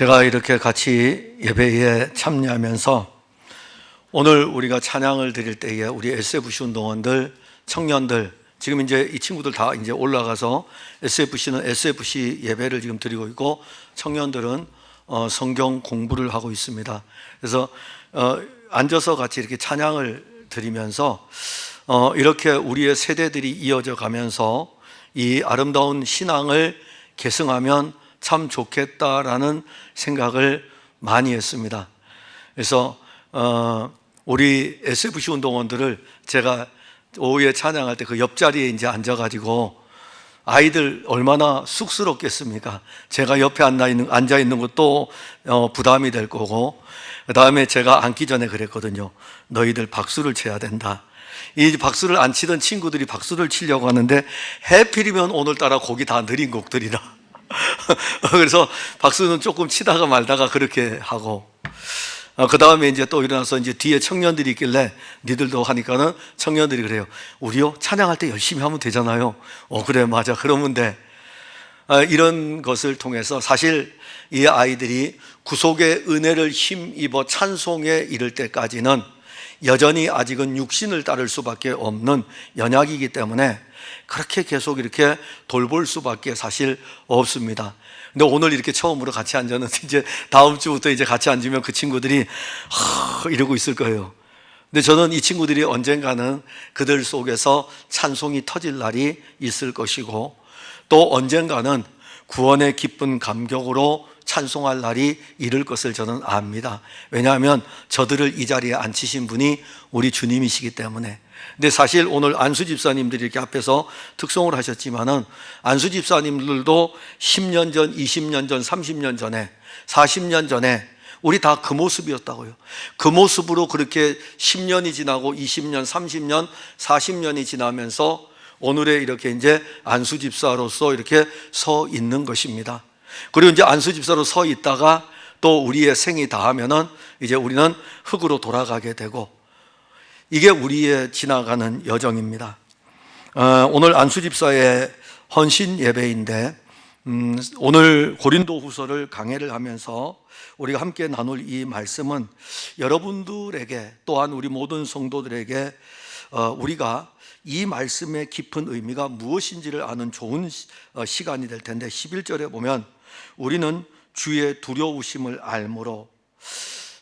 제가 이렇게 같이 예배에 참여하면서 오늘 우리가 찬양을 드릴 때에 우리 SFC 운동원들, 청년들, 지금 이제 이 친구들 다 이제 올라가서 SFC는 SFC 예배를 지금 드리고 있고 청년들은 성경 공부를 하고 있습니다. 그래서 앉아서 같이 이렇게 찬양을 드리면서 이렇게 우리의 세대들이 이어져 가면서 이 아름다운 신앙을 계승하면 참 좋겠다라는 생각을 많이 했습니다. 그래서 우리 SFC 운동원들을 제가 오후에 찬양할 때 그 옆자리에 이제 앉아가지고 아이들 얼마나 쑥스럽겠습니까? 제가 옆에 앉아 있는 것도 부담이 될 거고, 그 다음에 제가 앉기 전에 그랬거든요. 너희들 박수를 쳐야 된다. 이 박수를 안 치던 친구들이 박수를 치려고 하는데 해필이면 오늘따라 곡이 다 느린 곡들이라 그래서 박수는 조금 치다가 말다가 그렇게 하고, 그 다음에 이제 또 일어나서 이제 뒤에 청년들이 있길래 니들도 하니까는 청년들이 그래요. 우리요? 찬양할 때 열심히 하면 되잖아요. 그래, 맞아. 그러면 돼. 이런 것을 통해서 사실 이 아이들이 구속의 은혜를 힘입어 찬송에 이를 때까지는 여전히 아직은 육신을 따를 수밖에 없는 연약이기 때문에 그렇게 계속 이렇게 돌볼 수밖에 사실 없습니다. 근데 오늘 이렇게 처음으로 같이 앉았는데 이제 다음 주부터 이제 같이 앉으면 그 친구들이 이러고 있을 거예요. 근데 저는 이 친구들이 언젠가는 그들 속에서 찬송이 터질 날이 있을 것이고, 또 언젠가는 구원의 기쁜 감격으로 찬송할 날이 이를 것을 저는 압니다. 왜냐하면 저들을 이 자리에 앉히신 분이 우리 주님이시기 때문에. 근데 사실 오늘 안수 집사님들이 이렇게 앞에서 특송을 하셨지만은 안수 집사님들도 10년 전, 20년 전, 30년 전에, 40년 전에 우리 다 그 모습이었다고요. 그 모습으로 그렇게 10년이 지나고 20년, 30년, 40년이 지나면서 오늘의 이렇게 이제 안수 집사로서 이렇게 서 있는 것입니다. 그리고 이제 안수 집사로 서 있다가 또 우리의 생이 다하면은 이제 우리는 흙으로 돌아가게 되고, 이게 우리의 지나가는 여정입니다. 오늘 안수 집사의 헌신 예배인데, 오늘 고린도 후서를 강해를 하면서 우리가 함께 나눌 이 말씀은 여러분들에게 또한 우리 모든 성도들에게 우리가 이 말씀의 깊은 의미가 무엇인지를 아는 좋은 시간이 될 텐데, 11절에 보면 우리는 주의 두려우심을 알므로,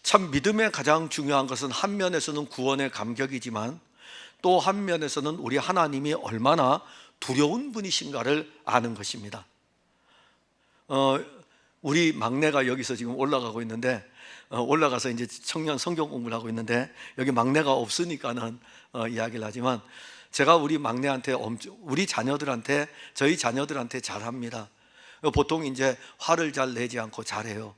참 믿음의 가장 중요한 것은 한 면에서는 구원의 감격이지만 또 한 면에서는 우리 하나님이 얼마나 두려운 분이신가를 아는 것입니다. 우리 막내가 여기서 지금 올라가고 있는데, 올라가서 이제 청년 성경 공부를 하고 있는데, 여기 막내가 없으니까는 이야기를 하지만 제가 우리 막내한테 우리 자녀들한테, 저희 자녀들한테 잘합니다. 보통 이제 화를 잘 내지 않고 잘해요.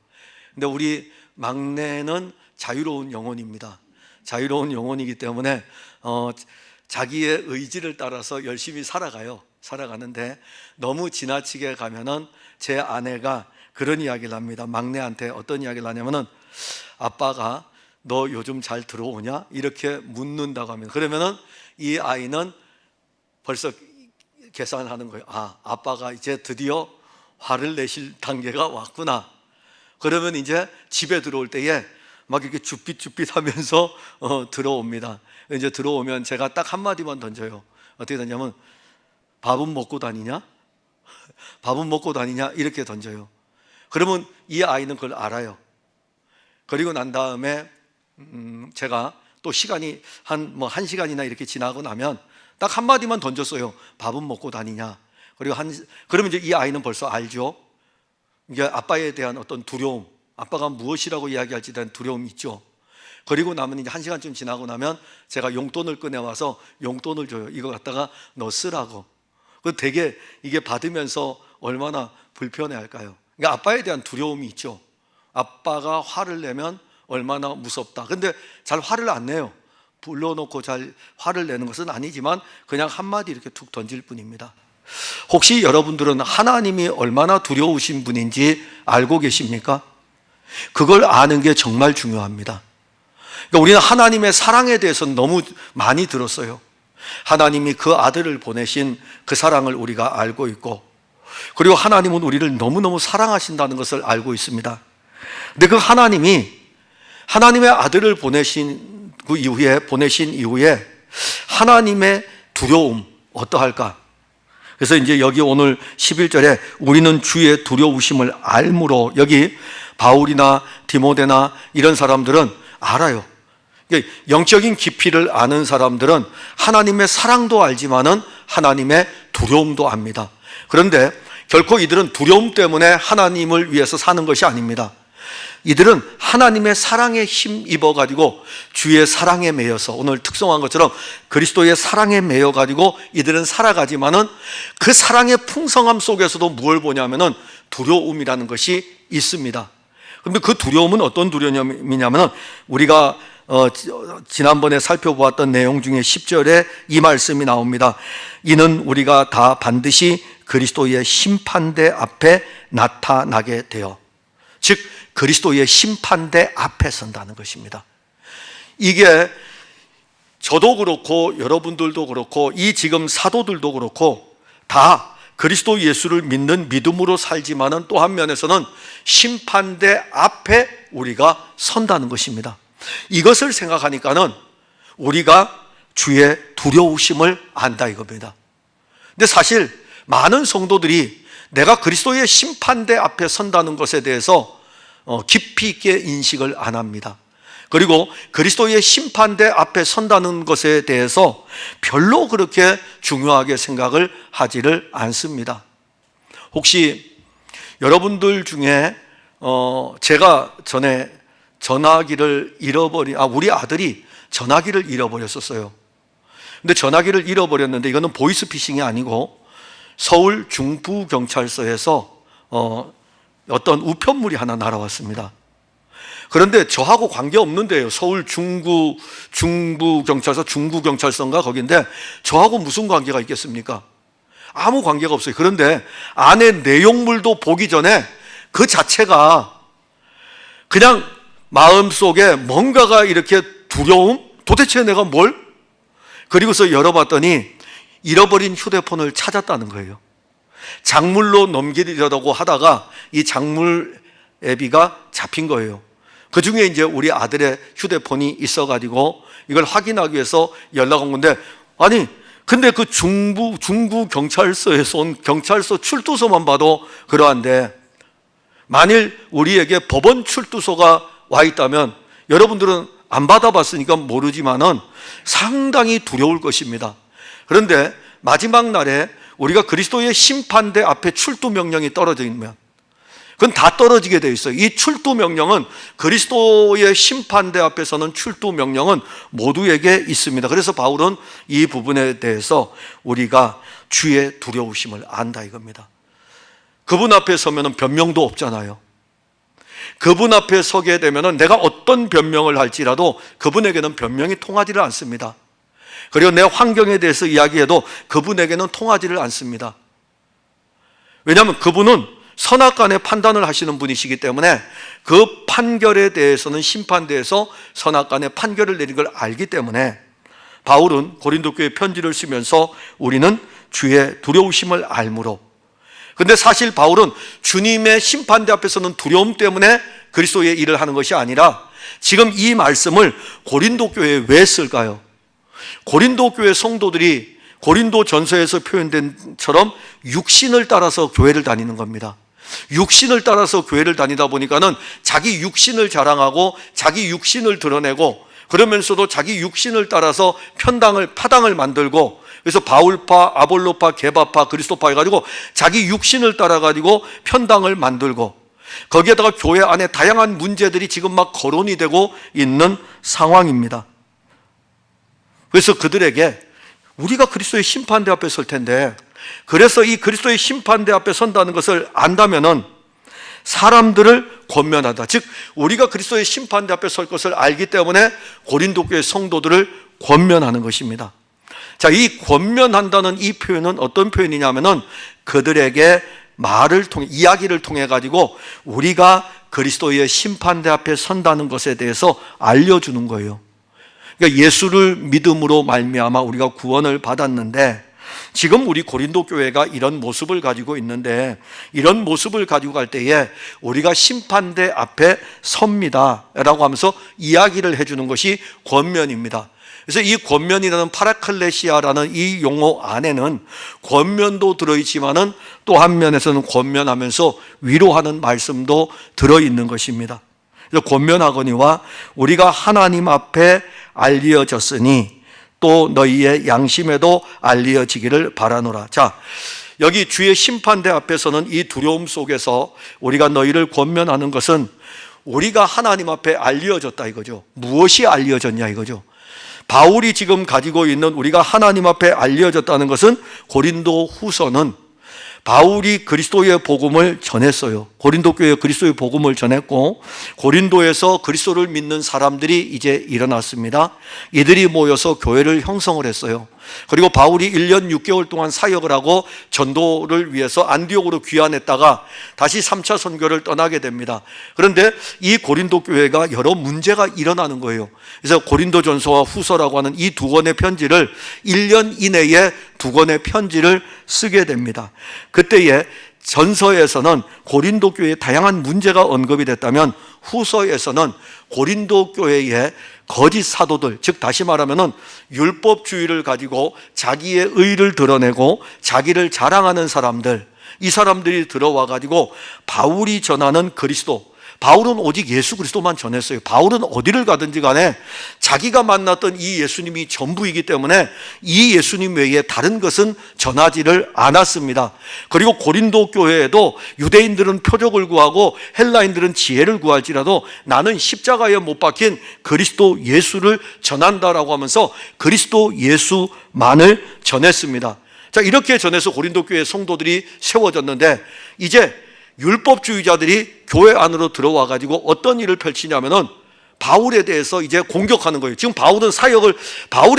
근데 우리 막내는 자유로운 영혼입니다. 자유로운 영혼이기 때문에 자기의 의지를 따라서 열심히 살아가는데, 너무 지나치게 가면은 제 아내가 그런 이야기를 합니다. 막내한테 어떤 이야기를 하냐면은, 아빠가 너 요즘 잘 들어오냐? 이렇게 묻는다고 합니다. 그러면은 이 아이는 벌써 계산하는 거예요. 아빠가 이제 드디어 화를 내실 단계가 왔구나. 그러면 이제 집에 들어올 때에 막 이렇게 쭈삣쭈삣 하면서 들어옵니다. 이제 들어오면 제가 딱 한마디만 던져요. 어떻게 던냐면, 밥은 먹고 다니냐? 밥은 먹고 다니냐? 이렇게 던져요. 그러면 이 아이는 그걸 알아요. 그리고 난 다음에 제가 또 시간이 한 1시간이나 이렇게 지나고 나면 딱 한마디만 던졌어요. 밥은 먹고 다니냐? 그러면 이제 이 아이는 벌써 알죠. 이게 아빠에 대한 어떤 두려움, 아빠가 무엇이라고 이야기할지에 대한 두려움이 있죠. 그리고 나면 이제 1시간쯤 지나고 나면 제가 용돈을 꺼내와서 용돈을 줘요. 이거 갖다가 너 쓰라고. 그 되게 이게 받으면서 얼마나 불편해할까요? 그러니까 아빠에 대한 두려움이 있죠. 아빠가 화를 내면 얼마나 무섭다. 근데 잘 화를 안 내요. 불러놓고 잘 화를 내는 것은 아니지만 그냥 한마디 이렇게 툭 던질 뿐입니다. 혹시 여러분들은 하나님이 얼마나 두려우신 분인지 알고 계십니까? 그걸 아는 게 정말 중요합니다. 그러니까 우리는 하나님의 사랑에 대해서는 너무 많이 들었어요. 하나님이 그 아들을 보내신 그 사랑을 우리가 알고 있고, 그리고 하나님은 우리를 너무너무 사랑하신다는 것을 알고 있습니다. 근데 그 하나님이 하나님의 아들을 보내신 이후에 하나님의 두려움 어떠할까? 그래서 이제 여기 오늘 11절에 우리는 주의 두려우심을 알므로, 여기 바울이나 디모데나 이런 사람들은 알아요. 영적인 깊이를 아는 사람들은 하나님의 사랑도 알지만은 하나님의 두려움도 압니다. 그런데 결코 이들은 두려움 때문에 하나님을 위해서 사는 것이 아닙니다. 이들은 하나님의 사랑에 힘입어가지고 주의 사랑에 매여서, 오늘 특성한 것처럼 그리스도의 사랑에 매여가지고 이들은 살아가지만은 그 사랑의 풍성함 속에서도 무엇을 보냐면은 두려움이라는 것이 있습니다. 그런데 그 두려움은 어떤 두려움이냐면은 우리가 지난번에 살펴보았던 내용 중에 10절에 이 말씀이 나옵니다. 이는 우리가 다 반드시 그리스도의 심판대 앞에 나타나게 되어, 즉 그리스도의 심판대 앞에 선다는 것입니다. 이게 저도 그렇고 여러분들도 그렇고 이 지금 사도들도 그렇고 다 그리스도 예수를 믿는 믿음으로 살지만은 또 한 면에서는 심판대 앞에 우리가 선다는 것입니다. 이것을 생각하니까는 우리가 주의 두려우심을 안다 이겁니다. 근데 사실 많은 성도들이 내가 그리스도의 심판대 앞에 선다는 것에 대해서 깊이 있게 인식을 안 합니다. 그리고 그리스도의 심판대 앞에 선다는 것에 대해서 별로 그렇게 중요하게 생각을 하지를 않습니다. 혹시 여러분들 중에 제가 전에 우리 아들이 전화기를 잃어버렸었어요. 근데 전화기를 잃어버렸는데 이거는 보이스피싱이 아니고 서울 중부경찰서에서 어떤 우편물이 하나 날아왔습니다. 그런데 저하고 관계없는데요. 서울 중부경찰서, 중구경찰서인가 거긴데 저하고 무슨 관계가 있겠습니까? 아무 관계가 없어요. 그런데 안에 내용물도 보기 전에 그 자체가 그냥 마음속에 뭔가가 이렇게 두려움? 도대체 내가 뭘? 그리고서 열어봤더니 잃어버린 휴대폰을 찾았다는 거예요. 작물로 넘기려고 하다가 이 작물 앱이가 잡힌 거예요. 그 중에 이제 우리 아들의 휴대폰이 있어가지고 이걸 확인하기 위해서 연락 온 건데, 아니 근데 그 중부 경찰서에서 온 경찰서 출두소만 봐도 그러한데, 만일 우리에게 법원 출두소가 와 있다면 여러분들은 안 받아봤으니까 모르지만은 상당히 두려울 것입니다. 그런데 마지막 날에 우리가 그리스도의 심판대 앞에 출두 명령이 떨어져 있으면 그건 다 떨어지게 되어 있어요. 이 출두 명령은, 그리스도의 심판대 앞에서는 출두 명령은 모두에게 있습니다. 그래서 바울은 이 부분에 대해서 우리가 주의 두려우심을 안다 이겁니다. 그분 앞에 서면은 변명도 없잖아요. 그분 앞에 서게 되면은 내가 어떤 변명을 할지라도 그분에게는 변명이 통하지를 않습니다. 그리고 내 환경에 대해서 이야기해도 그분에게는 통하지를 않습니다. 왜냐하면 그분은 선악간의 판단을 하시는 분이시기 때문에 그 판결에 대해서는 심판대에서 선악간의 판결을 내린 걸 알기 때문에 바울은 고린도 교회에 편지를 쓰면서 우리는 주의 두려우심을 알므로, 근데 사실 바울은 주님의 심판대 앞에서는 두려움 때문에 그리스도의 일을 하는 것이 아니라 지금 이 말씀을 고린도 교회에 왜 쓸까요? 고린도 교회 성도들이 고린도 전서에서 표현된 처럼 육신을 따라서 교회를 다니는 겁니다. 육신을 따라서 교회를 다니다 보니까는 자기 육신을 자랑하고 자기 육신을 드러내고, 그러면서도 자기 육신을 따라서 파당을 만들고, 그래서 바울파, 아볼로파, 게바파, 그리스도파 해가지고 자기 육신을 따라가지고 편당을 만들고, 거기에다가 교회 안에 다양한 문제들이 지금 막 거론이 되고 있는 상황입니다. 그래서 그들에게 우리가 그리스도의 심판대 앞에 설 텐데, 그래서 이 그리스도의 심판대 앞에 선다는 것을 안다면은 사람들을 권면하다, 즉 우리가 그리스도의 심판대 앞에 설 것을 알기 때문에 고린도 교회 성도들을 권면하는 것입니다. 자, 이 권면한다는 이 표현은 어떤 표현이냐면은 그들에게 말을 통해, 이야기를 통해 가지고 우리가 그리스도의 심판대 앞에 선다는 것에 대해서 알려주는 거예요. 그러니까 예수를 믿음으로 말미암아 우리가 구원을 받았는데, 지금 우리 고린도 교회가 이런 모습을 가지고 있는데, 이런 모습을 가지고 갈 때에 우리가 심판대 앞에 섭니다 라고 하면서 이야기를 해주는 것이 권면입니다. 그래서 이 권면이라는 파라클레시아라는 이 용어 안에는 권면도 들어있지만은 또 한 면에서는 권면하면서 위로하는 말씀도 들어있는 것입니다. 그래서 권면하거니와 우리가 하나님 앞에 알려졌으니 또 너희의 양심에도 알려지기를 바라노라. 자, 여기 주의 심판대 앞에서는 이 두려움 속에서 우리가 너희를 권면하는 것은 우리가 하나님 앞에 알려졌다 이거죠. 무엇이 알려졌냐 이거죠. 바울이 지금 가지고 있는 우리가 하나님 앞에 알려졌다는 것은 고린도 후서는 바울이 그리스도의 복음을 전했어요. 고린도 교회에 그리스도의 복음을 전했고, 고린도에서 그리스도를 믿는 사람들이 이제 일어났습니다. 이들이 모여서 교회를 형성을 했어요. 그리고 바울이 1년 6개월 동안 사역을 하고 전도를 위해서 안디옥으로 귀환했다가 다시 3차 선교를 떠나게 됩니다. 그런데 이 고린도 교회가 여러 문제가 일어나는 거예요. 그래서 고린도전서와 후서라고 하는 이 두 권의 편지를 1년 이내에 두 권의 편지를 쓰게 됩니다. 그때에 전서에서는 고린도 교회에 다양한 문제가 언급이 됐다면 후서에서는 고린도 교회의 거짓 사도들, 즉 다시 말하면은 율법주의를 가지고 자기의 의를 드러내고 자기를 자랑하는 사람들, 이 사람들이 들어와 가지고 바울이 전하는 그리스도, 바울은 오직 예수 그리스도만 전했어요. 바울은 어디를 가든지 간에 자기가 만났던 이 예수님이 전부이기 때문에 이 예수님 외에 다른 것은 전하지를 않았습니다. 그리고 고린도 교회에도 유대인들은 표적을 구하고 헬라인들은 지혜를 구할지라도 나는 십자가에 못 박힌 그리스도 예수를 전한다라고 하면서 그리스도 예수만을 전했습니다. 자, 이렇게 전해서 고린도 교회 성도들이 세워졌는데, 이제 율법주의자들이 교회 안으로 들어와 가지고 어떤 일을 펼치냐면은 바울에 대해서 이제 공격하는 거예요. 지금 바울의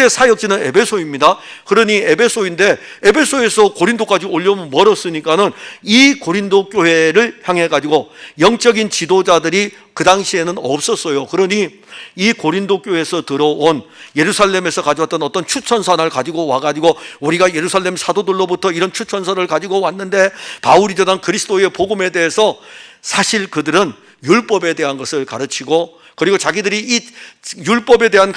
사역지는 에베소입니다. 그러니 에베소인데 에베소에서 고린도까지 오려면 멀었으니까는 이 고린도 교회를 향해 가지고 영적인 지도자들이 그 당시에는 없었어요. 그러니 이 고린도 교회에서 들어온 예루살렘에서 가져왔던 어떤 추천서를 가지고 와가지고 우리가 예루살렘 사도들로부터 이런 추천서를 가지고 왔는데 바울이 전한 그리스도의 복음에 대해서 사실 그들은 율법에 대한 것을 가르치고, 그리고 자기들이 이 율법에 대해서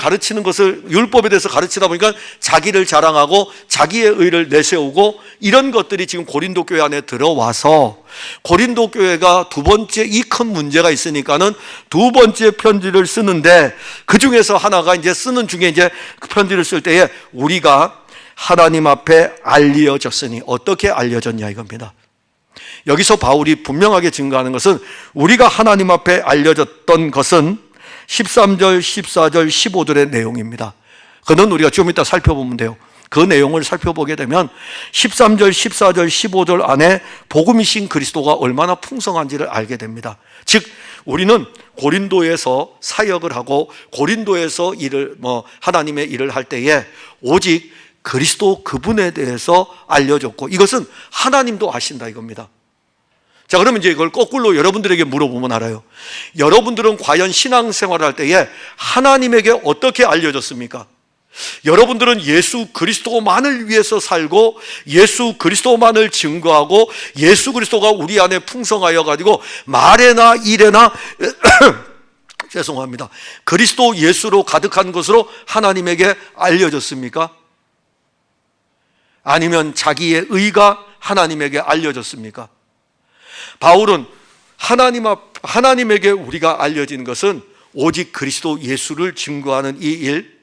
가르치다 보니까 자기를 자랑하고 자기의 의를 내세우고, 이런 것들이 지금 고린도 교회 안에 들어와서 고린도 교회가 두 번째 이 큰 문제가 있으니까는 두 번째 편지를 쓰는데, 그 중에서 하나가 이제 쓰는 중에 이제 그 편지를 쓸 때에 우리가 하나님 앞에 알려졌으니, 어떻게 알려졌냐 이겁니다. 여기서 바울이 분명하게 증거하는 것은 우리가 하나님 앞에 알려졌던 것은 13절, 14절, 15절의 내용입니다. 그는 우리가 좀 이따 살펴보면 돼요. 그 내용을 살펴보게 되면 13절, 14절, 15절 안에 복음이신 그리스도가 얼마나 풍성한지를 알게 됩니다. 즉 우리는 고린도에서 사역을 하고 고린도에서 하나님의 일을 할 때에 오직 그리스도 그분에 대해서 알려졌고, 이것은 하나님도 아신다 이겁니다. 자, 그러면 이제 이걸 거꾸로 여러분들에게 물어보면 알아요. 여러분들은 과연 신앙생활을 할 때에 하나님에게 어떻게 알려졌습니까? 여러분들은 예수 그리스도만을 위해서 살고 예수 그리스도만을 증거하고 예수 그리스도가 우리 안에 풍성하여 가지고 말에나 일에나 죄송합니다. 그리스도 예수로 가득한 것으로 하나님에게 알려졌습니까? 아니면 자기의 의가 하나님에게 알려졌습니까? 바울은 하나님에게 우리가 알려진 것은 오직 그리스도 예수를 증거하는 이 일,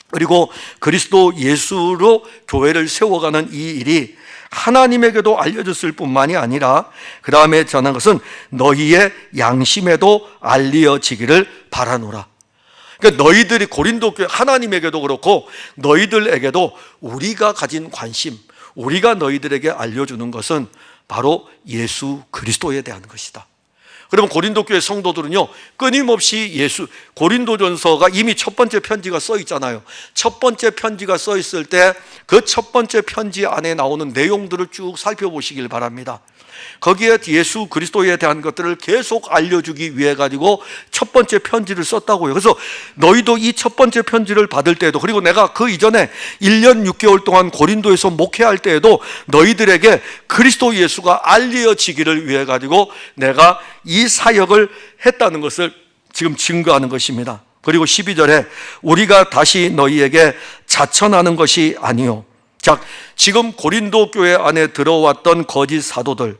그리고 그리스도 예수로 교회를 세워가는 이 일이 하나님에게도 알려졌을 뿐만이 아니라 그 다음에 전한 것은 너희의 양심에도 알려지기를 바라노라. 그러니까 너희들이 고린도 교회 하나님에게도 그렇고 너희들에게도 우리가 가진 관심, 우리가 너희들에게 알려주는 것은 바로 예수 그리스도에 대한 것이다. 그러면 고린도 교회 성도들은요, 끊임없이 고린도전서가 이미 첫 번째 편지가 써 있잖아요. 첫 번째 편지가 써 있을 때 그 첫 번째 편지 안에 나오는 내용들을 쭉 살펴보시길 바랍니다. 거기에 예수 그리스도에 대한 것들을 계속 알려주기 위해 가지고 첫 번째 편지를 썼다고요. 그래서 너희도 이 첫 번째 편지를 받을 때에도, 그리고 내가 그 이전에 1년 6개월 동안 고린도에서 목회할 때에도 너희들에게 그리스도 예수가 알려지기를 위해 가지고 내가 이 사역을 했다는 것을 지금 증거하는 것입니다. 그리고 12절에 우리가 다시 너희에게 자천하는 것이 아니요. 자, 지금 고린도 교회 안에 들어왔던 거짓 사도들,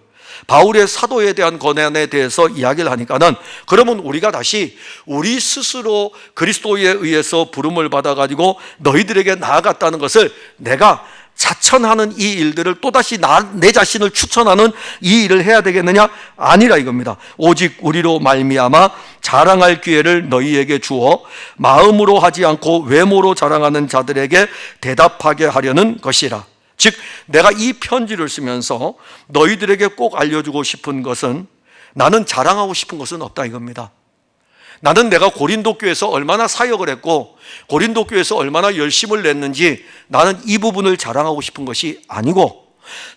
바울의 사도에 대한 권한에 대해서 이야기를 하니까는, 그러면 우리가 다시 우리 스스로 그리스도에 의해서 부름을 받아가지고 너희들에게 나아갔다는 것을 내가 자천하는 이 일들을 또다시 내 자신을 추천하는 이 일을 해야 되겠느냐? 아니라 이겁니다. 오직 우리로 말미암아 자랑할 기회를 너희에게 주어 마음으로 하지 않고 외모로 자랑하는 자들에게 대답하게 하려는 것이라. 즉, 내가 이 편지를 쓰면서 너희들에게 꼭 알려주고 싶은 것은, 나는 자랑하고 싶은 것은 없다 이겁니다. 나는 내가 고린도 교회에서 얼마나 사역을 했고 고린도 교회에서 얼마나 열심을 냈는지 나는 이 부분을 자랑하고 싶은 것이 아니고,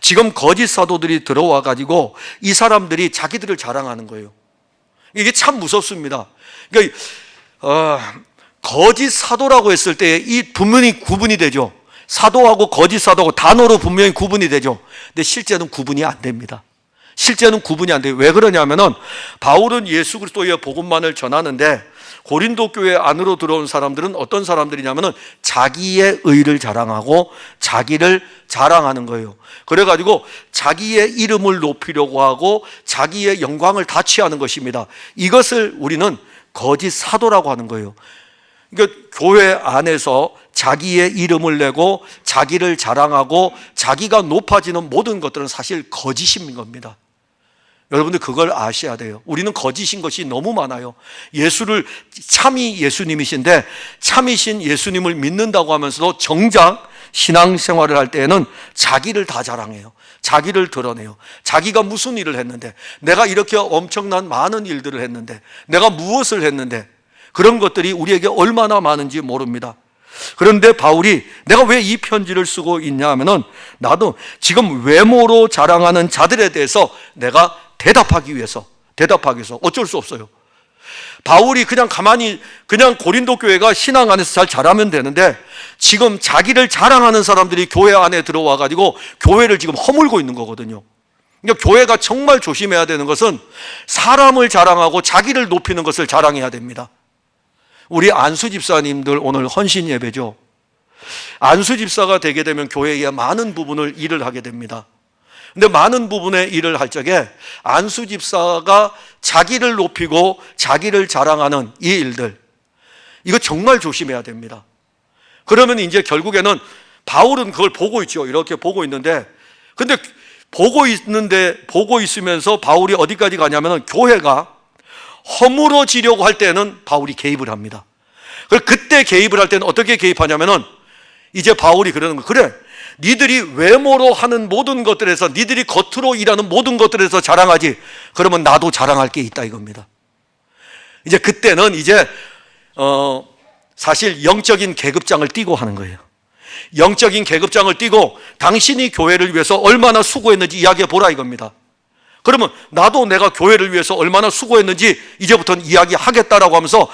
지금 거짓 사도들이 들어와 가지고 이 사람들이 자기들을 자랑하는 거예요. 이게 참 무섭습니다. 그러니까 거짓 사도라고 했을 때 이 분명히 구분이 되죠. 사도하고 거짓 사도하고 단어로 분명히 구분이 되죠. 근데 실제는 구분이 안 됩니다. 실제는 구분이 안 돼요. 왜 그러냐면은 바울은 예수 그리스도의 복음만을 전하는데 고린도 교회 안으로 들어온 사람들은 어떤 사람들이냐면은 자기의 의를 자랑하고 자기를 자랑하는 거예요. 그래가지고 자기의 이름을 높이려고 하고 자기의 영광을 다 취하는 것입니다. 이것을 우리는 거짓 사도라고 하는 거예요. 그러니까 교회 안에서 자기의 이름을 내고 자기를 자랑하고 자기가 높아지는 모든 것들은 사실 거짓인 겁니다. 여러분들 그걸 아셔야 돼요. 우리는 거짓인 것이 너무 많아요. 예수를 참이 예수님이신데 참이신 예수님을 믿는다고 하면서도 정작 신앙생활을 할 때에는 자기를 다 자랑해요. 자기를 드러내요. 자기가 무슨 일을 했는데, 내가 이렇게 엄청난 많은 일들을 했는데, 내가 무엇을 했는데, 그런 것들이 우리에게 얼마나 많은지 모릅니다. 그런데 바울이 내가 왜 이 편지를 쓰고 있냐 하면은, 나도 지금 외모로 자랑하는 자들에 대해서 내가 대답하기 위해서 어쩔 수 없어요. 바울이 그냥 고린도 교회가 신앙 안에서 잘 자라면 되는데, 지금 자기를 자랑하는 사람들이 교회 안에 들어와 가지고 교회를 지금 허물고 있는 거거든요. 그러니까 교회가 정말 조심해야 되는 것은 사람을 자랑하고 자기를 높이는 것을 자랑해야 됩니다. 우리 안수 집사님들 오늘 헌신 예배죠. 안수 집사가 되게 되면 교회의 많은 부분을 일을 하게 됩니다. 근데 많은 부분의 일을 할 적에 안수 집사가 자기를 높이고 자기를 자랑하는 이 일들, 이거 정말 조심해야 됩니다. 그러면 이제 결국에는 바울은 그걸 보고 있죠. 이렇게 보고 있는데, 근데 보고 있으면서 바울이 어디까지 가냐면은 교회가 허물어지려고 할 때는 바울이 개입을 합니다. 그때 개입을 할 때는 어떻게 개입하냐면은, 이제 바울이 그러는 거예요. 그래, 니들이 외모로 하는 모든 것들에서, 니들이 겉으로 일하는 모든 것들에서 자랑하지, 그러면 나도 자랑할 게 있다 이겁니다. 이제 그때는 이제 사실 영적인 계급장을 띠고 하는 거예요. 영적인 계급장을 띠고 당신이 교회를 위해서 얼마나 수고했는지 이야기해 보라 이겁니다. 그러면 나도 내가 교회를 위해서 얼마나 수고했는지 이제부터는 이야기하겠다라고 하면서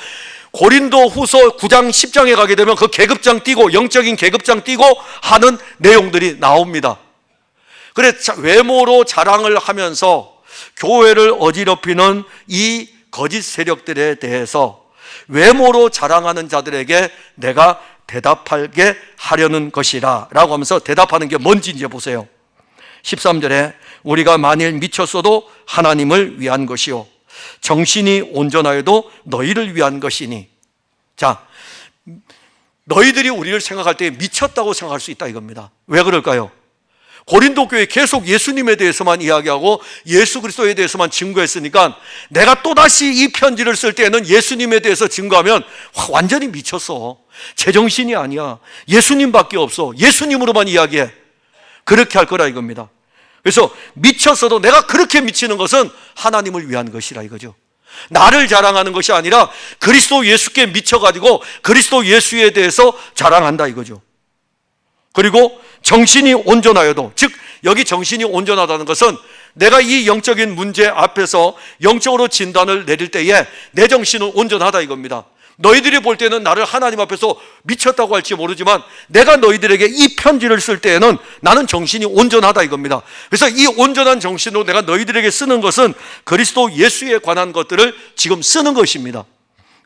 고린도 후서 9장 10장에 가게 되면 그 계급장 띄고, 영적인 계급장 띄고 하는 내용들이 나옵니다. 그래, 외모로 자랑을 하면서 교회를 어지럽히는 이 거짓 세력들에 대해서 외모로 자랑하는 자들에게 내가 대답하게 하려는 것이라 라고 하면서, 대답하는 게 뭔지 이제 보세요. 13절에 우리가 만일 미쳤어도 하나님을 위한 것이요 정신이 온전하여도 너희를 위한 것이니. 자, 너희들이 우리를 생각할 때 미쳤다고 생각할 수 있다 이겁니다. 왜 그럴까요? 고린도 교회 계속 예수님에 대해서만 이야기하고 예수 그리스도에 대해서만 증거했으니까, 내가 또다시 이 편지를 쓸 때는 예수님에 대해서 증거하면 완전히 미쳤어, 제정신이 아니야, 예수님밖에 없어, 예수님으로만 이야기해, 그렇게 할 거라 이겁니다. 그래서 미쳤어도 내가 그렇게 미치는 것은 하나님을 위한 것이라 이거죠. 나를 자랑하는 것이 아니라 그리스도 예수께 미쳐가지고 그리스도 예수에 대해서 자랑한다 이거죠. 그리고 정신이 온전하여도, 즉 여기 정신이 온전하다는 것은 내가 이 영적인 문제 앞에서 영적으로 진단을 내릴 때에 내 정신은 온전하다 이겁니다. 너희들이 볼 때는 나를 하나님 앞에서 미쳤다고 할지 모르지만 내가 너희들에게 이 편지를 쓸 때에는 나는 정신이 온전하다 이겁니다. 그래서 이 온전한 정신으로 내가 너희들에게 쓰는 것은 그리스도 예수에 관한 것들을 지금 쓰는 것입니다.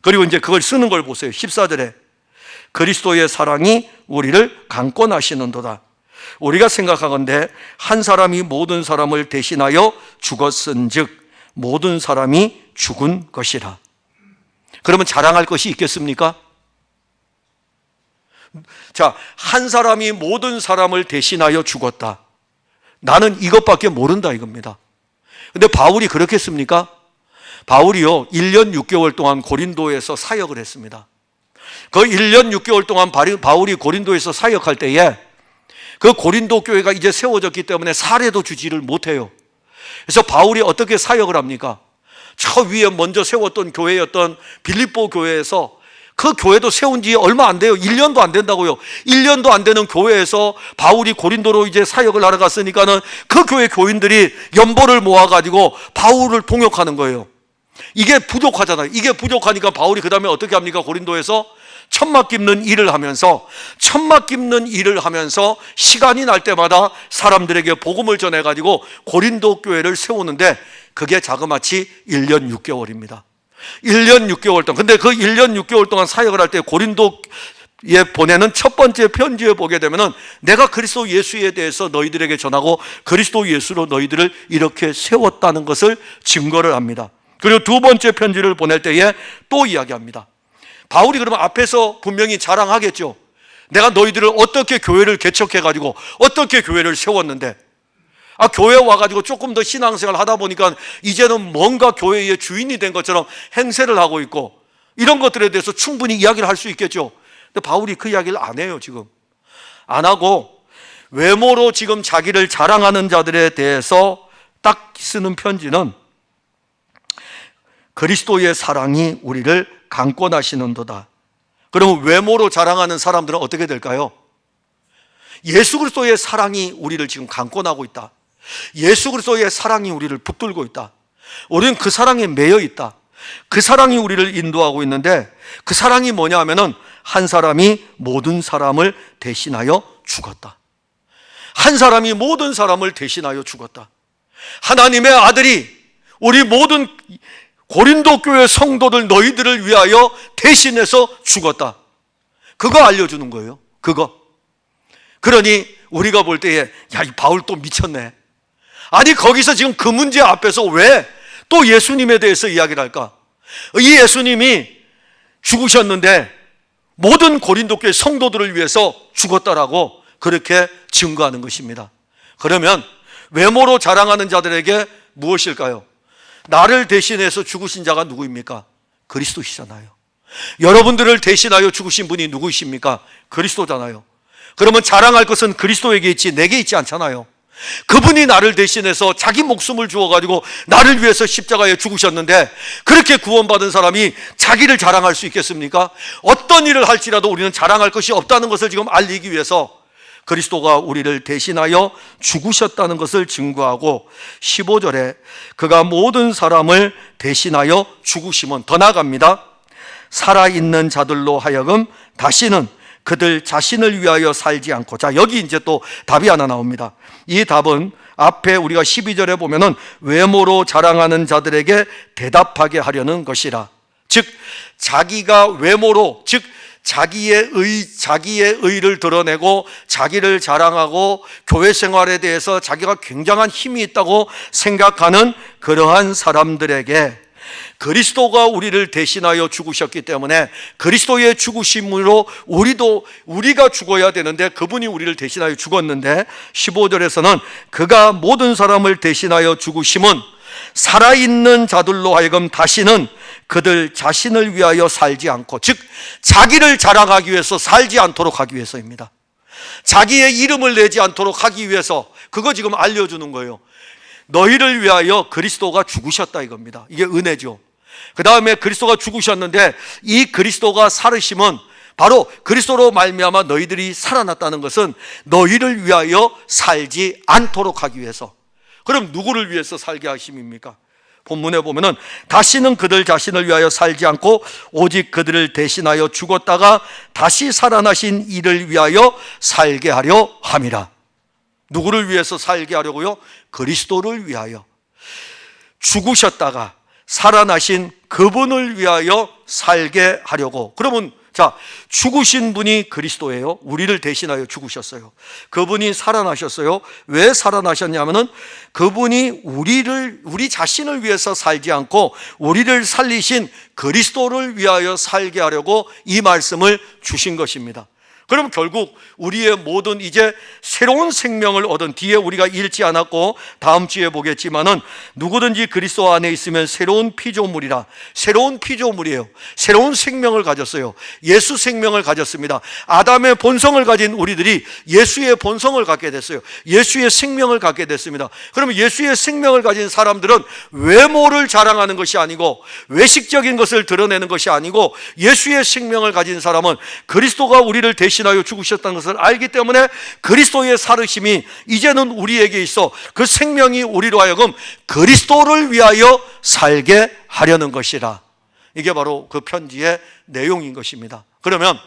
그리고 이제 그걸 쓰는 걸 보세요. 14절에 그리스도의 사랑이 우리를 강권하시는도다. 우리가 생각하건대 한 사람이 모든 사람을 대신하여 죽었은즉 모든 사람이 죽은 것이라. 그러면 자랑할 것이 있겠습니까? 자, 한 사람이 모든 사람을 대신하여 죽었다. 나는 이것밖에 모른다 이겁니다. 근데 바울이 그렇겠습니까? 바울이요 1년 6개월 동안 고린도에서 사역을 했습니다. 그 1년 6개월 동안 바울이 고린도에서 사역할 때에 그 고린도 교회가 이제 세워졌기 때문에 사례도 주지를 못해요. 그래서 바울이 어떻게 사역을 합니까? 저 위에 먼저 세웠던 교회였던 빌립보 교회에서, 그 교회도 세운 지 얼마 안 돼요. 1년도 안 된다고요. 1년도 안 되는 교회에서 바울이 고린도로 이제 사역을 하러 갔으니까는 그 교회 교인들이 연보를 모아가지고 바울을 통역하는 거예요. 이게 부족하잖아요. 이게 부족하니까 바울이 그 다음에 어떻게 합니까? 고린도에서 천막 깁는 일을 하면서 시간이 날 때마다 사람들에게 복음을 전해가지고 고린도 교회를 세우는데 그게 자그마치 1년 6개월입니다. 1년 6개월 동안. 근데 그 1년 6개월 동안 사역을 할 때 고린도에 보내는 첫 번째 편지에 보게 되면은 내가 그리스도 예수에 대해서 너희들에게 전하고 그리스도 예수로 너희들을 이렇게 세웠다는 것을 증거를 합니다. 그리고 두 번째 편지를 보낼 때에 또 이야기합니다. 바울이 그러면 앞에서 분명히 자랑하겠죠. 내가 너희들을 어떻게 교회를 개척해가지고 어떻게 교회를 세웠는데, 교회 와가지고 조금 더 신앙생활 하다 보니까 이제는 뭔가 교회의 주인이 된 것처럼 행세를 하고 있고, 이런 것들에 대해서 충분히 이야기를 할 수 있겠죠. 근데 바울이 그 이야기를 안 해요. 지금 안 하고 외모로 지금 자기를 자랑하는 자들에 대해서 딱 쓰는 편지는 그리스도의 사랑이 우리를 강권하시는도다. 그러면 외모로 자랑하는 사람들은 어떻게 될까요? 예수 그리스도의 사랑이 우리를 지금 강권하고 있다. 예수 그리스도의 사랑이 우리를 붙들고 있다. 우리는 그 사랑에 매여 있다. 그 사랑이 우리를 인도하고 있는데, 그 사랑이 뭐냐 하면은 한 사람이 모든 사람을 대신하여 죽었다. 한 사람이 모든 사람을 대신하여 죽었다. 하나님의 아들이 우리 모든 고린도 교회 성도들 너희들을 위하여 대신해서 죽었다. 그거 알려주는 거예요. 그거. 그러니 우리가 볼 때에 야, 이 바울 또 미쳤네. 아니 거기서 지금 그 문제 앞에서 왜 또 예수님에 대해서 이야기를 할까? 이 예수님이 죽으셨는데 모든 고린도 교회 성도들을 위해서 죽었다라고 그렇게 증거하는 것입니다. 그러면 외모로 자랑하는 자들에게 무엇일까요? 나를 대신해서 죽으신 자가 누구입니까? 그리스도시잖아요. 여러분들을 대신하여 죽으신 분이 누구이십니까? 그리스도잖아요. 그러면 자랑할 것은 그리스도에게 있지 내게 있지 않잖아요. 그분이 나를 대신해서 자기 목숨을 주어가지고 나를 위해서 십자가에 죽으셨는데, 그렇게 구원받은 사람이 자기를 자랑할 수 있겠습니까? 어떤 일을 할지라도 우리는 자랑할 것이 없다는 것을 지금 알리기 위해서 그리스도가 우리를 대신하여 죽으셨다는 것을 증거하고, 15절에 그가 모든 사람을 대신하여 죽으심은 더 나아갑니다. 살아있는 자들로 하여금 다시는 그들 자신을 위하여 살지 않고. 자, 여기 이제 또 답이 하나 나옵니다. 이 답은 앞에 우리가 12절에 보면은 외모로 자랑하는 자들에게 대답하게 하려는 것이라. 즉 자기가 외모로, 즉 자기의 의를 드러내고 자기를 자랑하고 교회 생활에 대해서 자기가 굉장한 힘이 있다고 생각하는 그러한 사람들에게 그리스도가 우리를 대신하여 죽으셨기 때문에 그리스도의 죽으심으로 우리가 죽어야 되는데, 그분이 우리를 대신하여 죽었는데 15절에서는 그가 모든 사람을 대신하여 죽으심은 살아있는 자들로 하여금 다시는 그들 자신을 위하여 살지 않고, 즉 자기를 자랑하기 위해서 살지 않도록 하기 위해서입니다. 자기의 이름을 내지 않도록 하기 위해서, 그거 지금 알려주는 거예요. 너희를 위하여 그리스도가 죽으셨다 이겁니다. 이게 은혜죠. 그 다음에 그리스도가 죽으셨는데 이 그리스도가 살으심은 바로 그리스도로 말미암아 너희들이 살아났다는 것은 너희를 위하여 살지 않도록 하기 위해서. 그럼 누구를 위해서 살게 하심입니까? 본문에 보면은 다시는 그들 자신을 위하여 살지 않고 오직 그들을 대신하여 죽었다가 다시 살아나신 이를 위하여 살게 하려 함이라. 누구를 위해서 살게 하려고요? 그리스도를 위하여. 죽으셨다가 살아나신 그분을 위하여 살게 하려고. 그러면 자, 죽으신 분이 그리스도예요. 우리를 대신하여 죽으셨어요. 그분이 살아나셨어요. 왜 살아나셨냐면은 그분이 우리 자신을 위해서 살지 않고 우리를 살리신 그리스도를 위하여 살게 하려고 이 말씀을 주신 것입니다. 그럼 결국 우리의 모든 이제 새로운 생명을 얻은, 뒤에 우리가 읽지 않았고 다음 주에 보겠지만은 누구든지 그리스도 안에 있으면 새로운 피조물이라. 새로운 피조물이에요. 새로운 생명을 가졌어요. 예수 생명을 가졌습니다. 아담의 본성을 가진 우리들이 예수의 본성을 갖게 됐어요. 예수의 생명을 갖게 됐습니다. 그러면 예수의 생명을 가진 사람들은 외모를 자랑하는 것이 아니고 외식적인 것을 드러내는 것이 아니고 예수의 생명을 가진 사람은 그리스도가 우리를 대신하여 죽으셨다는 것을 알기 때문에 그리스도의 살으심이 이제는 우리에게 있어 그 생명이 우리로 하여금 그리스도를 위하여 살게 하려는 것이라. 이게 바로 그 편지의 내용인 것입니다. 그러면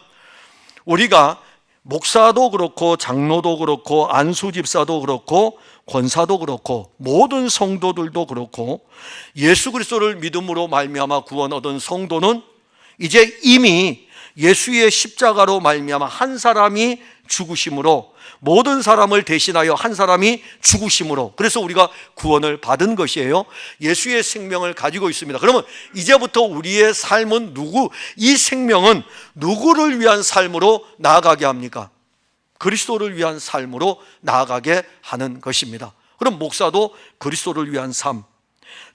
우리가 목사도 그렇고 장로도 그렇고 안수집사도 그렇고 권사도 그렇고 모든 성도들도 그렇고 예수 그리스도를 믿음으로 말미암아 구원 얻은 성도는 이제 이미 예수의 십자가로 말미암아 한 사람이 죽으심으로, 모든 사람을 대신하여 한 사람이 죽으심으로, 그래서 우리가 구원을 받은 것이에요. 예수의 생명을 가지고 있습니다. 그러면 이제부터 우리의 삶은 이 생명은 누구를 위한 삶으로 나아가게 합니까? 그리스도를 위한 삶으로 나아가게 하는 것입니다. 그럼 목사도 그리스도를 위한 삶,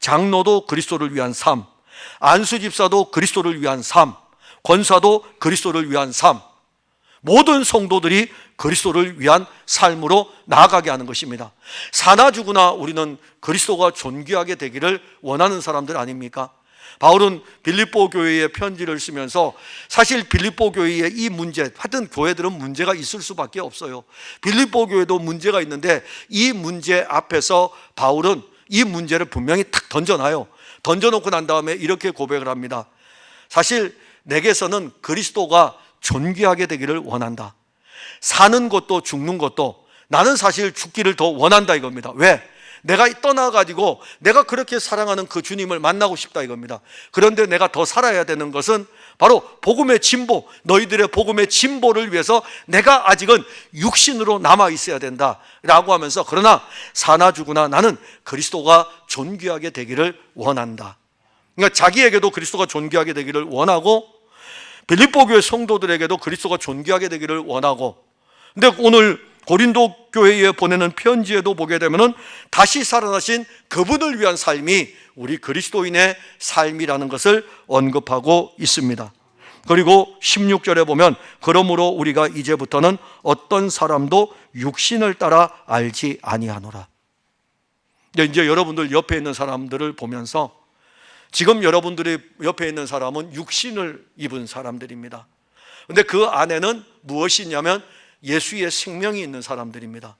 장로도 그리스도를 위한 삶, 안수집사도 그리스도를 위한 삶, 권사도 그리스도를 위한 삶, 모든 성도들이 그리스도를 위한 삶으로 나아가게 하는 것입니다. 사나 죽으나 우리는 그리스도가 존귀하게 되기를 원하는 사람들 아닙니까? 바울은 빌립보 교회에 편지를 쓰면서 사실 빌립보 교회의 이 문제, 하여튼 교회들은 문제가 있을 수밖에 없어요. 빌립보 교회도 문제가 있는데 이 문제 앞에서 바울은 이 문제를 분명히 탁 던져놔요. 던져놓고 난 다음에 이렇게 고백을 합니다. 사실 내게서는 그리스도가 존귀하게 되기를 원한다. 사는 것도 죽는 것도 나는 사실 죽기를 더 원한다 이겁니다. 왜? 내가 떠나가지고 내가 그렇게 사랑하는 그 주님을 만나고 싶다 이겁니다. 그런데 내가 더 살아야 되는 것은 바로 복음의 진보, 너희들의 복음의 진보를 위해서 내가 아직은 육신으로 남아 있어야 된다 라고 하면서, 그러나 사나 죽으나 나는 그리스도가 존귀하게 되기를 원한다. 그러니까 자기에게도 그리스도가 존귀하게 되기를 원하고 빌립보 교회 성도들에게도 그리스도가 존귀하게 되기를 원하고, 근데 오늘 고린도 교회에 보내는 편지에도 보게 되면은 다시 살아나신 그분을 위한 삶이 우리 그리스도인의 삶이라는 것을 언급하고 있습니다. 그리고 16절에 보면 그러므로 우리가 이제부터는 어떤 사람도 육신을 따라 알지 아니하노라. 이제 여러분들 옆에 있는 사람들을 보면서 지금 여러분들이 옆에 있는 사람은 육신을 입은 사람들입니다. 그런데 그 안에는 무엇이 있냐면 예수의 생명이 있는 사람들입니다.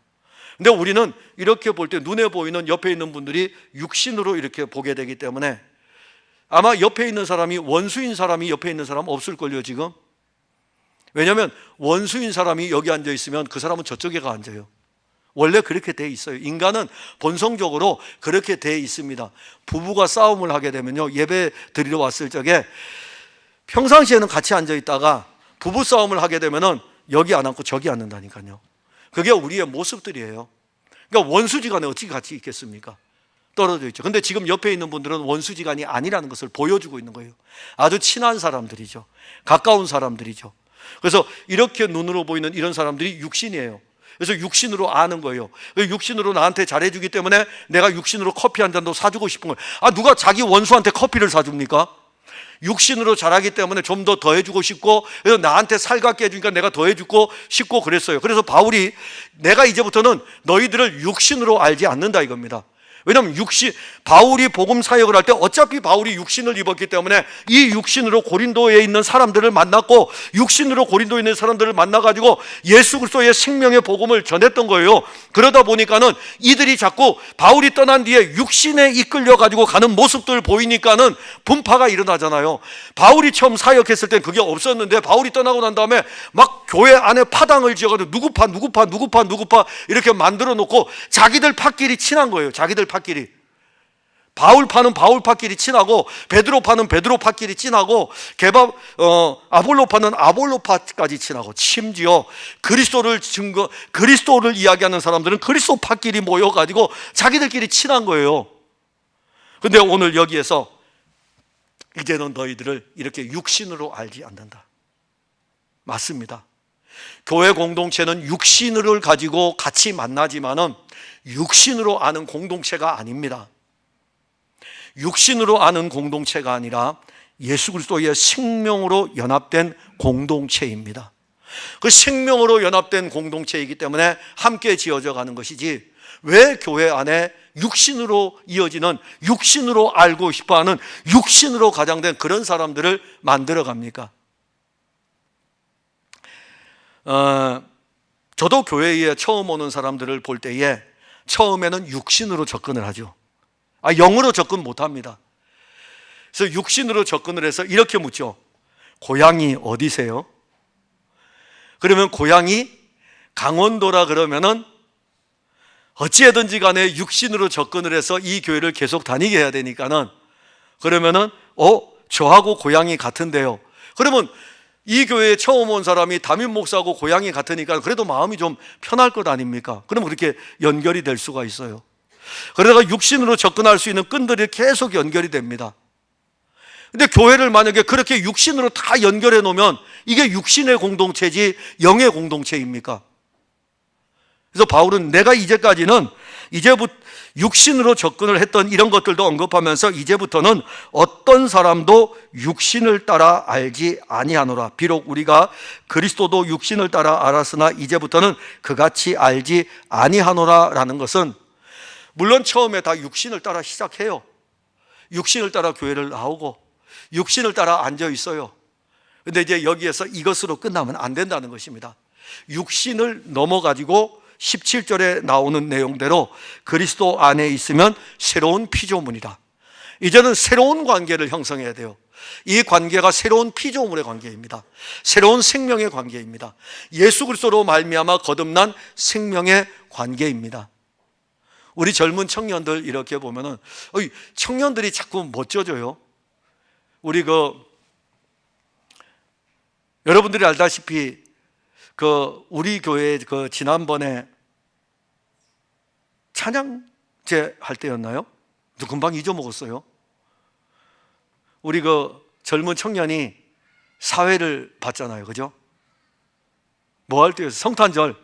근데 우리는 이렇게 볼 때 눈에 보이는 옆에 있는 분들이 육신으로 이렇게 보게 되기 때문에 아마 옆에 있는 사람이 원수인 사람이 옆에 있는 사람 없을걸요 지금. 왜냐하면 원수인 사람이 여기 앉아 있으면 그 사람은 저쪽에 가 앉아요. 원래 그렇게 돼 있어요. 인간은 본성적으로 그렇게 돼 있습니다. 부부가 싸움을 하게 되면요, 예배 드리러 왔을 적에 평상시에는 같이 앉아 있다가 부부 싸움을 하게 되면은 여기 안 앉고 저기 앉는다니까요. 그게 우리의 모습들이에요. 그러니까 원수지간에 어떻게 같이 있겠습니까? 떨어져 있죠. 근데 지금 옆에 있는 분들은 원수지간이 아니라는 것을 보여주고 있는 거예요. 아주 친한 사람들이죠. 가까운 사람들이죠. 그래서 이렇게 눈으로 보이는 이런 사람들이 육신이에요. 그래서 육신으로 아는 거예요. 육신으로 나한테 잘해주기 때문에 내가 육신으로 커피 한 잔도 사주고 싶은 거예요. 누가 자기 원수한테 커피를 사줍니까? 육신으로 잘하기 때문에 좀 더 해주고 싶고, 그래서 나한테 살갑게 해주니까 내가 더 해주고 싶고 그랬어요. 그래서 바울이 내가 이제부터는 너희들을 육신으로 알지 않는다 이겁니다. 왜냐하면 바울이 복음 사역을 할 때 어차피 바울이 육신을 입었기 때문에 이 육신으로 고린도에 있는 사람들을 만났고, 육신으로 고린도에 있는 사람들을 만나가지고 예수 그리스도의 생명의 복음을 전했던 거예요. 그러다 보니까는 이들이 자꾸 바울이 떠난 뒤에 육신에 이끌려가지고 가는 모습들 보이니까는 분파가 일어나잖아요. 바울이 처음 사역했을 땐 그게 없었는데 바울이 떠나고 난 다음에 막 교회 안에 파당을 지어가지고 누구파 이렇게 만들어 놓고 자기들 파끼리 친한 거예요. 자기들 파끼리. 바울파는 바울파끼리 친하고, 베드로파는 베드로파끼리 친하고, 아볼로파는 아볼로파까지 친하고, 심지어 그리스도를 이야기하는 사람들은 그리스도파끼리 모여가지고 자기들끼리 친한 거예요. 근데 오늘 여기에서 이제는 너희들을 이렇게 육신으로 알지 않는다. 맞습니다. 교회 공동체는 육신을 가지고 같이 만나지만은 육신으로 아는 공동체가 아닙니다. 육신으로 아는 공동체가 아니라 예수 그리스도의 생명으로 연합된 공동체입니다. 그 생명으로 연합된 공동체이기 때문에 함께 지어져 가는 것이지, 왜 교회 안에 육신으로 이어지는, 육신으로 알고 싶어하는, 육신으로 가장된 그런 사람들을 만들어 갑니까? 저도 교회에 처음 오는 사람들을 볼 때에 처음에는 육신으로 접근을 하죠. 영으로 접근 못합니다. 그래서 육신으로 접근을 해서 이렇게 묻죠. 고향이 어디세요? 그러면 고향이 강원도라 그러면은 어찌하든지 간에 육신으로 접근을 해서 이 교회를 계속 다니게 해야 되니까는, 그러면은 저하고 고향이 같은데요. 그러면 이 교회에 처음 온 사람이 담임 목사하고 고향이 같으니까 그래도 마음이 좀 편할 것 아닙니까? 그러면 그렇게 연결이 될 수가 있어요. 그러다가 육신으로 접근할 수 있는 끈들이 계속 연결이 됩니다. 근데 교회를 만약에 그렇게 육신으로 다 연결해 놓으면 이게 육신의 공동체지 영의 공동체입니까? 그래서 바울은 내가 이제부터 육신으로 접근을 했던 이런 것들도 언급하면서 이제부터는 어떤 사람도 육신을 따라 알지 아니하노라. 비록 우리가 그리스도도 육신을 따라 알았으나 이제부터는 그같이 알지 아니하노라 라는 것은, 물론 처음에 다 육신을 따라 시작해요. 육신을 따라 교회를 나오고 육신을 따라 앉아 있어요. 근데 이제 여기에서 이것으로 끝나면 안 된다는 것입니다. 육신을 넘어가지고 17절에 나오는 내용대로 그리스도 안에 있으면 새로운 피조물이다. 이제는 새로운 관계를 형성해야 돼요. 이 관계가 새로운 피조물의 관계입니다. 새로운 생명의 관계입니다. 예수 그리스도로 말미암아 거듭난 생명의 관계입니다. 우리 젊은 청년들 이렇게 보면은 청년들이 자꾸 멋져져요. 여러분들이 알다시피 우리 교회 지난번에 찬양제 할 때였나요? 금방 잊어먹었어요. 우리 젊은 청년이 사회를 봤잖아요. 그죠? 뭐 할 때였어요?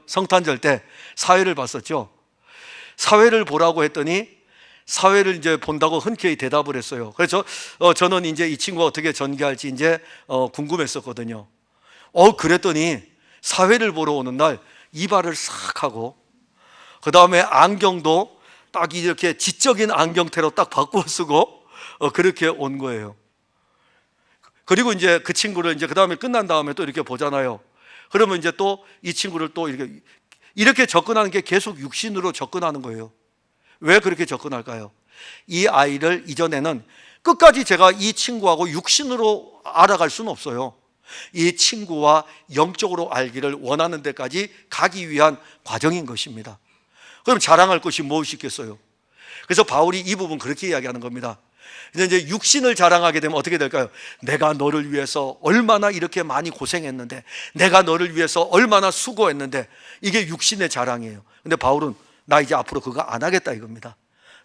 성탄절 때 사회를 봤었죠. 사회를 보라고 했더니 사회를 이제 본다고 흔쾌히 대답을 했어요. 그래서 저는 이제 이 친구가 어떻게 전개할지 이제 궁금했었거든요. 그랬더니 사회를 보러 오는 날 이발을 싹 하고, 그 다음에 안경도 딱 이렇게 지적인 안경테로 딱 바꾸어 쓰고 그렇게 온 거예요. 그리고 이제 그 친구를 이제 그 다음에 끝난 다음에 또 이렇게 보잖아요. 그러면 이제 또 이 친구를 또 이렇게 접근하는 게 계속 육신으로 접근하는 거예요. 왜 그렇게 접근할까요? 이 아이를 이전에는 끝까지 제가 이 친구하고 육신으로 알아갈 수는 없어요. 이 친구와 영적으로 알기를 원하는 데까지 가기 위한 과정인 것입니다. 그럼 자랑할 것이 무엇이 있겠어요? 그래서 바울이 이 부분 그렇게 이야기하는 겁니다. 이제 육신을 자랑하게 되면 어떻게 될까요? 내가 너를 위해서 얼마나 이렇게 많이 고생했는데, 내가 너를 위해서 얼마나 수고했는데, 이게 육신의 자랑이에요. 근데 바울은 나 이제 앞으로 그거 안 하겠다 이겁니다.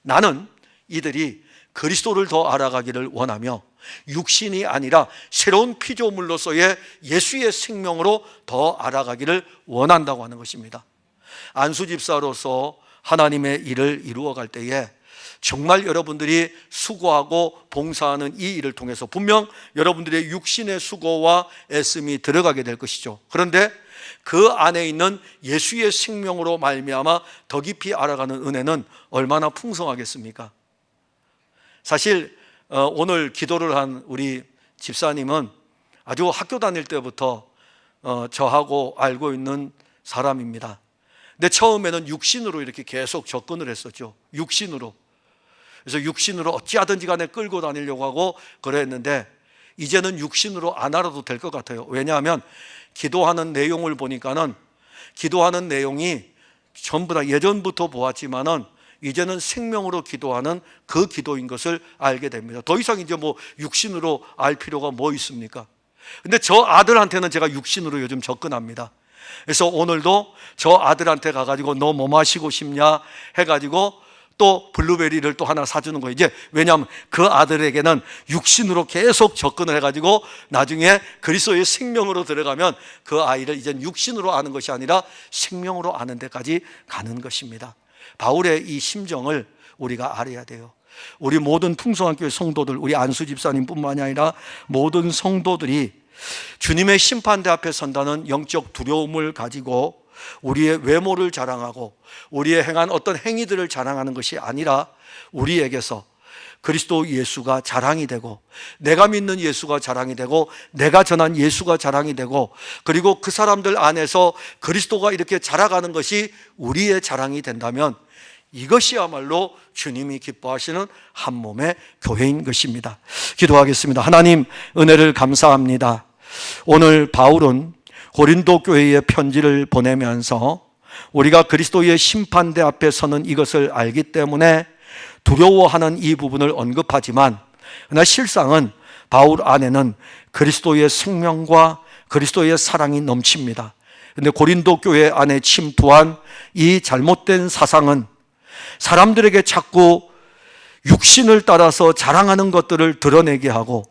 나는 이들이 그리스도를 더 알아가기를 원하며 육신이 아니라 새로운 피조물로서의 예수의 생명으로 더 알아가기를 원한다고 하는 것입니다. 안수집사로서 하나님의 일을 이루어갈 때에 정말 여러분들이 수고하고 봉사하는 이 일을 통해서 분명 여러분들의 육신의 수고와 애씀이 들어가게 될 것이죠. 그런데 그 안에 있는 예수의 생명으로 말미암아 더 깊이 알아가는 은혜는 얼마나 풍성하겠습니까? 사실 오늘 기도를 한 우리 집사님은 아주 학교 다닐 때부터 저하고 알고 있는 사람입니다. 근데 처음에는 육신으로 이렇게 계속 접근을 했었죠. 육신으로. 그래서 육신으로 어찌하든지 간에 끌고 다니려고 하고 그랬는데 이제는 육신으로 안 알아도 될 것 같아요. 왜냐하면 기도하는 내용을 보니까는 기도하는 내용이 전부 다 예전부터 보았지만은 이제는 생명으로 기도하는 그 기도인 것을 알게 됩니다. 더 이상 이제 뭐 육신으로 알 필요가 뭐 있습니까? 근데 저 아들한테는 제가 육신으로 요즘 접근합니다. 그래서 오늘도 저 아들한테 가가지고 너 뭐 마시고 싶냐 해가지고 또 블루베리를 또 하나 사주는 거예요. 이제 왜냐하면 그 아들에게는 육신으로 계속 접근을 해가지고 나중에 그리스도의 생명으로 들어가면 그 아이를 이제 육신으로 아는 것이 아니라 생명으로 아는 데까지 가는 것입니다. 바울의 이 심정을 우리가 알아야 돼요. 우리 모든 풍성한 교회 성도들, 우리 안수 집사님뿐만이 아니라 모든 성도들이 주님의 심판대 앞에 선다는 영적 두려움을 가지고 우리의 외모를 자랑하고 우리의 행한 어떤 행위들을 자랑하는 것이 아니라 우리에게서 그리스도 예수가 자랑이 되고 내가 믿는 예수가 자랑이 되고 내가 전한 예수가 자랑이 되고 그리고 그 사람들 안에서 그리스도가 이렇게 자라가는 것이 우리의 자랑이 된다면 이것이야말로 주님이 기뻐하시는 한 몸의 교회인 것입니다. 기도하겠습니다. 하나님 은혜를 감사합니다. 오늘 바울은 고린도 교회에 편지를 보내면서 우리가 그리스도의 심판대 앞에 서는 이것을 알기 때문에 두려워하는 이 부분을 언급하지만 그러나 실상은 바울 안에는 그리스도의 생명과 그리스도의 사랑이 넘칩니다. 그런데 고린도 교회 안에 침투한 이 잘못된 사상은 사람들에게 자꾸 육신을 따라서 자랑하는 것들을 드러내게 하고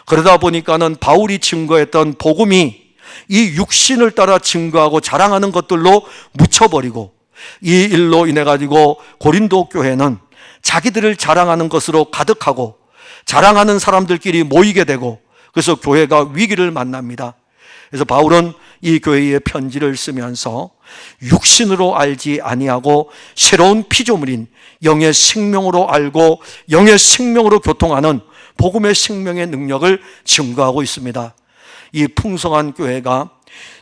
그러다 보니까는 바울이 증거했던 복음이 이 육신을 따라 증거하고 자랑하는 것들로 묻혀버리고 이 일로 인해 가지고 고린도 교회는 자기들을 자랑하는 것으로 가득하고 자랑하는 사람들끼리 모이게 되고 그래서 교회가 위기를 만납니다. 그래서 바울은 이 교회에 편지를 쓰면서 육신으로 알지 아니하고 새로운 피조물인 영의 생명으로 알고 영의 생명으로 교통하는 복음의 생명의 능력을 증거하고 있습니다. 이 풍성한 교회가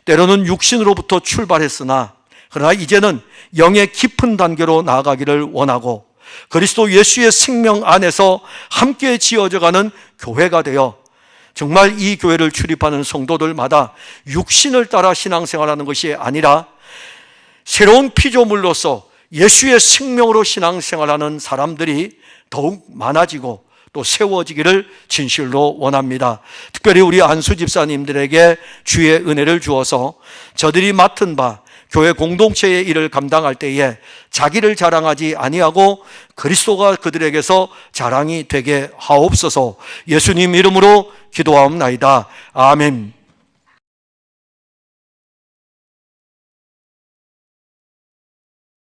때로는 육신으로부터 출발했으나 그러나 이제는 영의 깊은 단계로 나아가기를 원하고 그리스도 예수의 생명 안에서 함께 지어져가는 교회가 되어 정말 이 교회를 출입하는 성도들마다 육신을 따라 신앙생활하는 것이 아니라 새로운 피조물로서 예수의 생명으로 신앙생활하는 사람들이 더욱 많아지고 또 세워지기를 진실로 원합니다. 특별히 우리 안수 집사님들에게 주의 은혜를 주어서 저들이 맡은 바 교회 공동체의 일을 감당할 때에 자기를 자랑하지 아니하고 그리스도가 그들에게서 자랑이 되게 하옵소서. 예수님 이름으로 기도하옵나이다. 아멘.